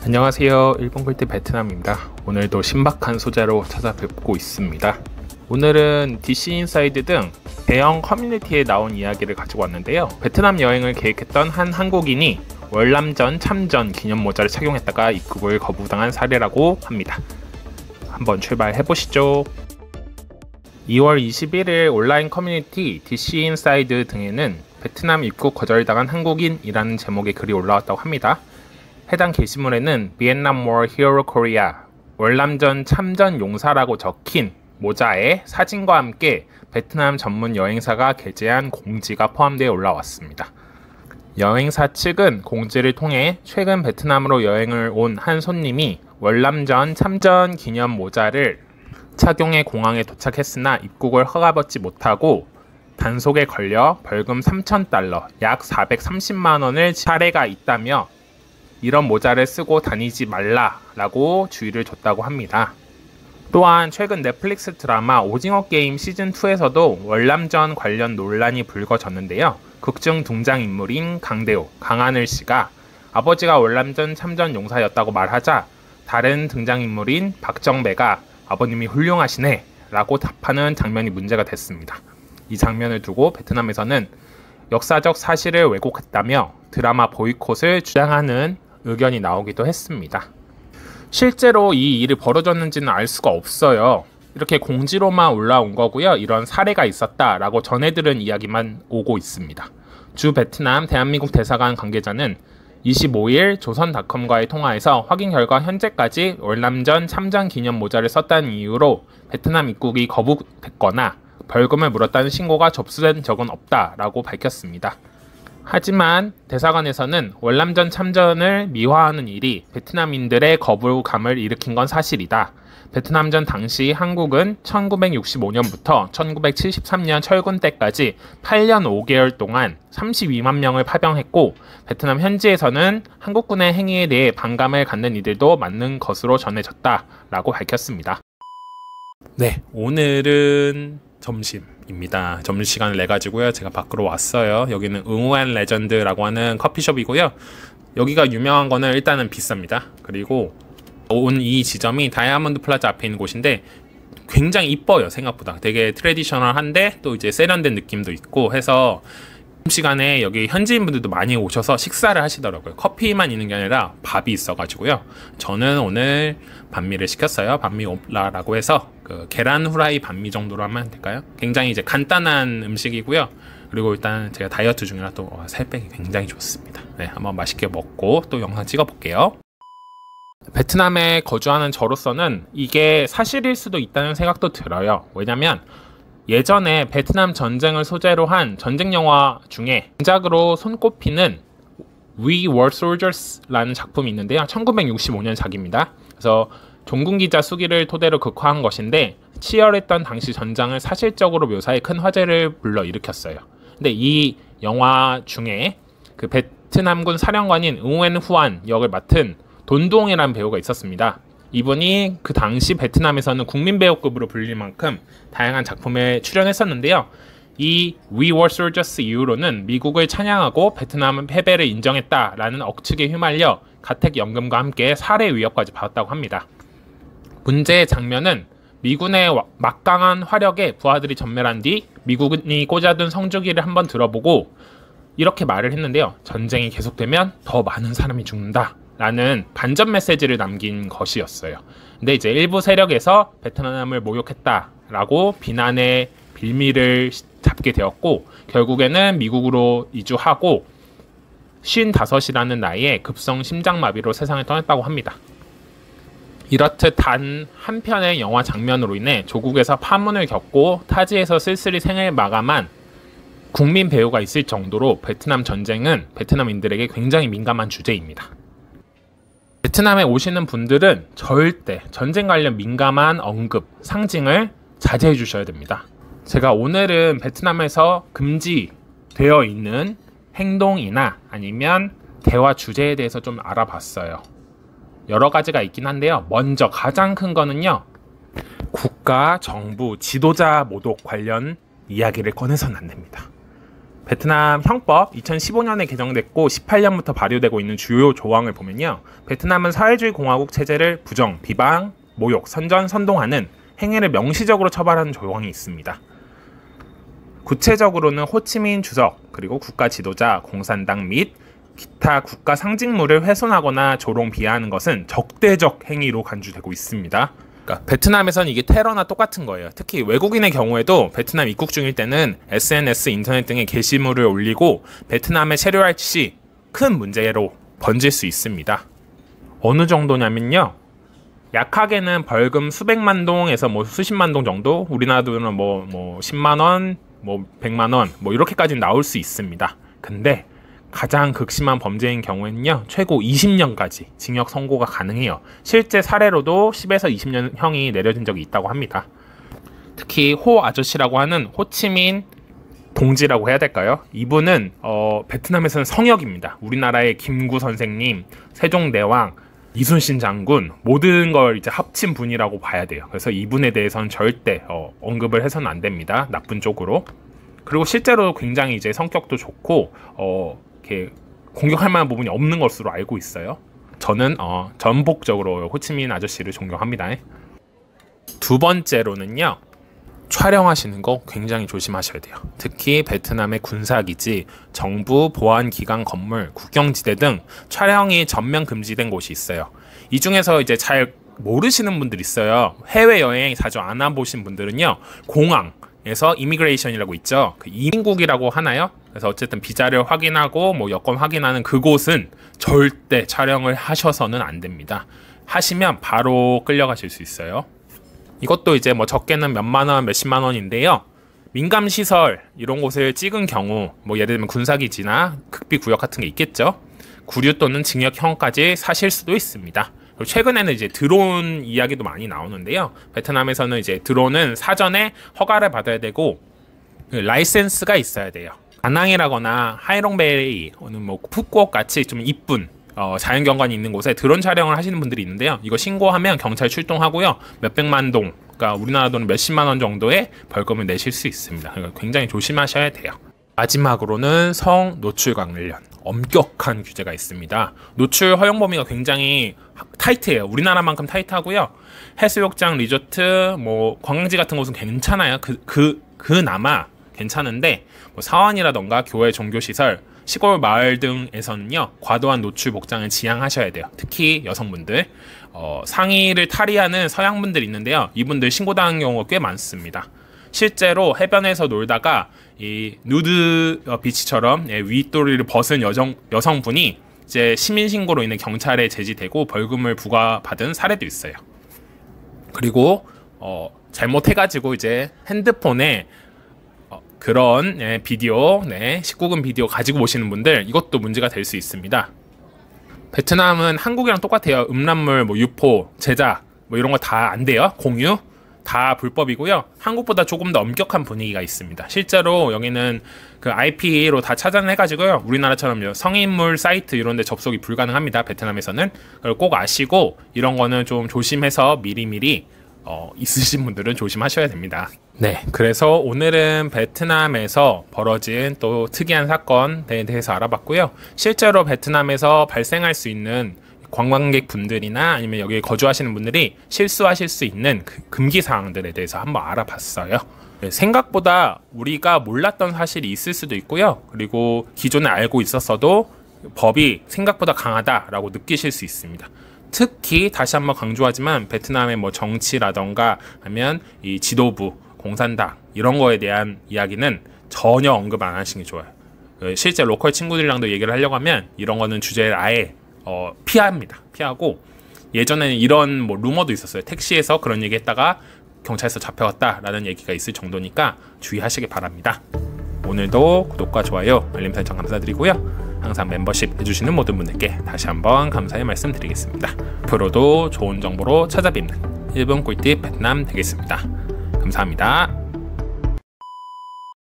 안녕하세요. 일본 꿀팁 베트남입니다. 오늘도 신박한 소재로 찾아뵙고 있습니다. 오늘은 DC 인사이드 등 대형 커뮤니티에 나온 이야기를 가지고 왔는데요. 베트남 여행을 계획했던 한 한국인이 월남전 참전 기념 모자를 착용했다가 입국을 거부당한 사례라고 합니다. 한번 출발해보시죠. 2월 21일 온라인 커뮤니티 DC 인사이드 등에는 베트남 입국 거절당한 한국인이라는 제목의 글이 올라왔다고 합니다. 해당 게시물에는 비엔남 War Hero Korea 월남전 참전 용사라고 적힌 모자에 사진과 함께 베트남 전문 여행사가 게재한 공지가 포함되어 올라왔습니다. 여행사 측은 공지를 통해 최근 베트남으로 여행을 온 한 손님이 월남전 참전 기념 모자를 착용해 공항에 도착했으나 입국을 허가받지 못하고 단속에 걸려 벌금 3,000달러 약 430만 원을 사례가 있다며 이런 모자를 쓰고 다니지 말라라고 주의를 줬다고 합니다. 또한 최근 넷플릭스 드라마 오징어 게임 시즌2에서도 월남전 관련 논란이 불거졌는데요. 극중 등장인물인 강대호, 강하늘 씨가 아버지가 월남전 참전 용사였다고 말하자 다른 등장인물인 박정배가 아버님이 훌륭하시네 라고 답하는 장면이 문제가 됐습니다. 이 장면을 두고 베트남에서는 역사적 사실을 왜곡했다며 드라마 보이콧을 주장하는 의견이 나오기도 했습니다. 실제로 이 일이 벌어졌는지는 알 수가 없어요. 이렇게 공지로만 올라온 거고요. 이런 사례가 있었다라고 전해들은 이야기만 오고 있습니다. 주 베트남 대한민국 대사관 관계자는 25일 조선닷컴과의 통화에서 확인 결과 현재까지 월남전 참전 기념 모자를 썼다는 이유로 베트남 입국이 거부됐거나 벌금을 물었다는 신고가 접수된 적은 없다라고 밝혔습니다. 하지만 대사관에서는 월남전 참전을 미화하는 일이 베트남인들의 거부감을 일으킨 건 사실이다. 베트남전 당시 한국은 1965년부터 1973년 철군 때까지 8년 5개월 동안 32만 명을 파병했고 베트남 현지에서는 한국군의 행위에 대해 반감을 갖는 이들도 많은 것으로 전해졌다라고 밝혔습니다. 네, 오늘은 점심입니다. 점심시간을 내가지고요. 제가 밖으로 왔어요. 여기는 응우안 레전드라고 하는 커피숍이고요. 여기가 유명한 거는 일단은 비쌉니다. 그리고 온 이 지점이 다이아몬드 플라자 앞에 있는 곳인데 굉장히 이뻐요. 생각보다 되게 트레디셔널한데 또 이제 세련된 느낌도 있고 해서 점심시간에 여기 현지인분들도 많이 오셔서 식사를 하시더라고요. 커피만 있는 게 아니라 밥이 있어가지고요. 저는 오늘 반미를 시켰어요. 반미 오라라고 해서 그 계란 후라이 반미 정도로 하면 될까요? 굉장히 이제 간단한 음식이고요. 그리고 일단 제가 다이어트 중이라 또 살 빼기 굉장히 좋습니다. 네, 한번 맛있게 먹고 또 영상 찍어볼게요. 베트남에 거주하는 저로서는 이게 사실일 수도 있다는 생각도 들어요. 왜냐면 예전에 베트남 전쟁을 소재로 한 전쟁 영화 중에 명작으로 손꼽히는 We Were Soldiers라는 작품이 있는데요. 1965년 작입니다. 그래서 종군기자 수기를 토대로 극화한 것인데 치열했던 당시 전장을 사실적으로 묘사해 큰 화제를 불러일으켰어요. 근데 이 영화 중에 그 베트남군 사령관인 응웬 후안 역을 맡은 돈두옹이라는 배우가 있었습니다. 이분이 그 당시 베트남에서는 국민 배우급으로 불릴 만큼 다양한 작품에 출연했었는데요. 이 We Were Soldiers 이후로는 미국을 찬양하고 베트남 패배를 인정했다라는 억측에 휘말려 가택연금과 함께 살해 위협까지 받았다고 합니다. 문제의 장면은 미군의 막강한 화력에 부하들이 전멸한 뒤 미군이 꽂아둔 성주기를 한번 들어보고 이렇게 말을 했는데요. 전쟁이 계속되면 더 많은 사람이 죽는다 라는 반전 메시지를 남긴 것이었어요. 근데 이제 일부 세력에서 베트남을 모욕했다라고 비난의 빌미를 잡게 되었고 결국에는 미국으로 이주하고 55이라는 나이에 급성 심장마비로 세상을 떠났다고 합니다. 이렇듯 단 한 편의 영화 장면으로 인해 조국에서 파문을 겪고 타지에서 쓸쓸히 생을 마감한 국민 배우가 있을 정도로 베트남 전쟁은 베트남인들에게 굉장히 민감한 주제입니다. 베트남에 오시는 분들은 절대 전쟁 관련 민감한 언급, 상징을 자제해 주셔야 됩니다. 제가 오늘은 베트남에서 금지되어 있는 행동이나 아니면 대화 주제에 대해서 좀 알아봤어요. 여러 가지가 있긴 한데요. 먼저 가장 큰 거는요. 국가, 정부, 지도자 모독 관련 이야기를 꺼내서는 안 됩니다. 베트남 형법 2015년에 개정됐고 18년부터 발효되고 있는 주요 조항을 보면요. 베트남은 사회주의 공화국 체제를 부정, 비방, 모욕, 선전, 선동하는 행위를 명시적으로 처벌하는 조항이 있습니다. 구체적으로는 호치민 주석, 그리고 국가 지도자, 공산당 및 기타 국가 상징물을 훼손하거나 조롱 비하하는 것은 적대적 행위로 간주되고 있습니다. 그러니까 베트남에선 이게 테러나 똑같은 거예요. 특히 외국인의 경우에도 베트남 입국 중일 때는 SNS, 인터넷 등의 게시물을 올리고 베트남에 체류할 시 큰 문제로 번질 수 있습니다. 어느 정도냐면요. 약하게는 벌금 수백만 동에서 뭐 수십만 동 정도, 우리나라도는 뭐 10만 원, 뭐 100만 원, 뭐 이렇게까지 나올 수 있습니다. 근데 가장 극심한 범죄인 경우에는요, 최고 20년까지 징역 선고가 가능해요. 실제 사례로도 10에서 20년형이 내려진 적이 있다고 합니다. 특히 호 아저씨라고 하는 호치민 동지라고 해야 될까요? 이분은 베트남에서는 성역입니다. 우리나라의 김구 선생님, 세종대왕, 이순신 장군 모든 걸 이제 합친 분이라고 봐야 돼요. 그래서 이분에 대해서는 절대 언급을 해서는 안 됩니다. 나쁜 쪽으로. 그리고 실제로 굉장히 이제 성격도 좋고 이렇게 공격할 만한 부분이 없는 것으로 알고 있어요. 저는 전폭적으로 호치민 아저씨를 존경합니다. 두 번째로는요. 촬영하시는 거 굉장히 조심하셔야 돼요. 특히 베트남의 군사기지, 정부 보안기관 건물, 국경지대 등 촬영이 전면 금지된 곳이 있어요. 이 중에서 이제 잘 모르시는 분들 있어요. 해외여행 자주 안 와보신 분들은요. 공항에서 이미그레이션이라고 있죠. 그 이민국이라고 하나요? 그래서 어쨌든 비자를 확인하고 뭐 여권 확인하는 그곳은 절대 촬영을 하셔서는 안 됩니다. 하시면 바로 끌려가실 수 있어요. 이것도 이제 뭐 적게는 몇만 원, 몇십만 원인데요. 민감 시설 이런 곳을 찍은 경우, 뭐 예를 들면 군사기지나 극비구역 같은 게 있겠죠. 구류 또는 징역형까지 사실 수도 있습니다. 그리고 최근에는 이제 드론 이야기도 많이 나오는데요. 베트남에서는 이제 드론은 사전에 허가를 받아야 되고 라이센스가 있어야 돼요. 다낭이라거나 하이롱베이, 뭐 푸꾸옥 같이 좀 이쁜 자연경관이 있는 곳에 드론 촬영을 하시는 분들이 있는데요. 이거 신고하면 경찰 출동하고요. 몇백만 동, 그러니까 우리나라 돈은 몇십만 원 정도의 벌금을 내실 수 있습니다. 그러니까 굉장히 조심하셔야 돼요. 마지막으로는 성 노출 관련 엄격한 규제가 있습니다. 노출 허용 범위가 굉장히 타이트해요. 우리나라만큼 타이트하고요. 해수욕장, 리조트, 뭐 관광지 같은 곳은 괜찮아요. 그나마 괜찮은데 뭐 사원이라던가 교회, 종교시설, 시골 마을 등에서는요 과도한 노출 복장을 지양하셔야 돼요. 특히 여성분들, 상의를 탈의하는 서양분들이 있는데요. 이분들 신고당한 경우가 꽤 많습니다. 실제로 해변에서 놀다가 이 누드 비치처럼 윗도리를 벗은 여성분이 이제 시민신고로 인해 경찰에 제지되고 벌금을 부과받은 사례도 있어요. 그리고 잘못해가지고 이제 핸드폰에 그런 비디오, 19금 비디오 가지고 오시는 분들, 이것도 문제가 될 수 있습니다. 베트남은 한국이랑 똑같아요. 음란물, 뭐 유포, 제작, 뭐 이런 거 다 안 돼요. 공유 다 불법이고요. 한국보다 조금 더 엄격한 분위기가 있습니다. 실제로 여기는 그 IP로 다 차단해가지고요. 우리나라처럼 성인물 사이트 이런 데 접속이 불가능합니다. 베트남에서는. 그걸 꼭 아시고 이런 거는 좀 조심해서 미리미리 있으신 분들은 조심하셔야 됩니다. 네, 그래서 오늘은 베트남에서 벌어진 또 특이한 사건에 대해서 알아봤고요. 실제로 베트남에서 발생할 수 있는 관광객 분들이나 아니면 여기에 거주하시는 분들이 실수하실 수 있는 그 금기 사항들에 대해서 한번 알아봤어요. 네, 생각보다 우리가 몰랐던 사실이 있을 수도 있고요. 그리고 기존에 알고 있었어도 법이 생각보다 강하다라고 느끼실 수 있습니다. 특히 다시 한번 강조하지만 베트남의 뭐 정치라던가 아니면 이 지도부, 공산당 이런 거에 대한 이야기는 전혀 언급 안 하시는 게 좋아요. 실제 로컬 친구들이랑도 얘기를 하려고 하면 이런 거는 주제를 아예 피합니다. 피하고 예전에는 이런 뭐 루머도 있었어요. 택시에서 그런 얘기 했다가 경찰서 잡혀갔다라는 얘기가 있을 정도니까 주의하시기 바랍니다. 오늘도 구독과 좋아요, 알림 설정 감사드리고요. 항상 멤버십 해주시는 모든 분들께 다시 한번 감사의 말씀 드리겠습니다. 앞으로도 좋은 정보로 찾아뵙는 1분 꿀팁 베트남 되겠습니다. 감사합니다.